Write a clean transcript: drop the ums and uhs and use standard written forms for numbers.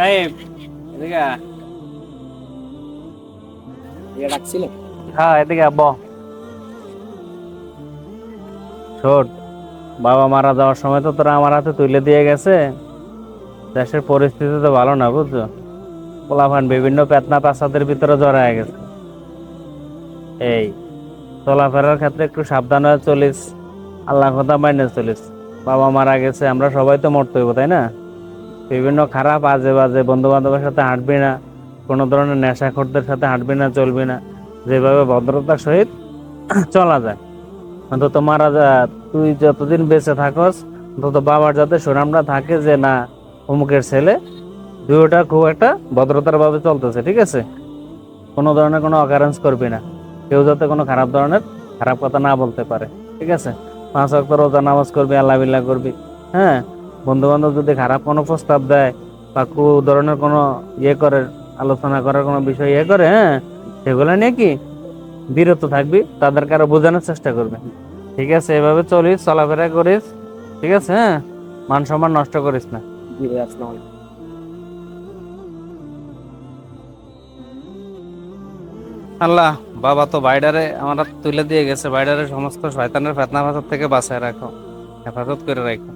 Rhyme এদিকে ডাকছিল। হ্যাঁ এদিকে আব্ব ছোট বাবা মারা যাওয়ার সময় তো তোরা আমার হাতে তুলে দিয়ে গেছে। দেশের পরিস্থিতি তো ভালো না বুঝছো, পোলাপান বিভিন্ন পেতনা পেশাদের ভিতরে জড়ায় গেছে। এই চলাফেরার ক্ষেত্রে একটু সাবধান হয়ে চলিস, আল্লাহ কথা মাইনে চলিস। বাবা মারা গেছে, আমরা সবাই তো মরতে হইব তাই না? বিভিন্ন খারাপ আজে বাজে বন্ধু বান্ধবের সাথে হাঁটবি না, কোনো ধরনের নেশাখোরদের সাথে হাঁটবি না, চলবি না। যেভাবে ভদ্রতার সহিত চলা যায়, অন্তত মারা যা, তুই যতদিন বেঁচে থাকস অন্তত বাবার যাতে সুনামটা থাকে যে না অমুকের ছেলে দুইটা খুব একটা ভদ্রতার ভাবে চলতেছে, ঠিক আছে? কোনো ধরনের কোনো অকারেন্স করবি না, কেউ যাতে কোনো খারাপ ধরনের খারাপ কথা না বলতে পারে, ঠিক আছে? 5 ওয়াক্ত রোজা নামাজ করবি, আল্লাহ বিল্লাহ করবি। হ্যাঁ, বন্ধু বান্ধব যদি খারাপ কোনো প্রস্তাব দেয় বা ধরনের কোনো ইয়ে করে, আলোচনা করার কোনো বিষয় ইয়ে করে, হ্যাঁ, সেগুলো নিয়ে কি বিরত থাকবি, তাদেরকে আরো বোঝানোর চেষ্টা করবে। ঠিক আছে, এভাবে চলিস, চলাফেরা করিস, ঠিক আছে? হ্যাঁ, মান সম্মান নষ্ট করিস না। জি ভাই, আসসালামু আলাইকুম। আল্লাহ, বাবা তো বাইডারে আমার হাতে তুলে দিয়ে গেছে, বাইডারে সমস্ত শয়তানের ফেতনা ফাসাদ থেকে বাঁচায় রাখো, হেফাজত করে রাখো।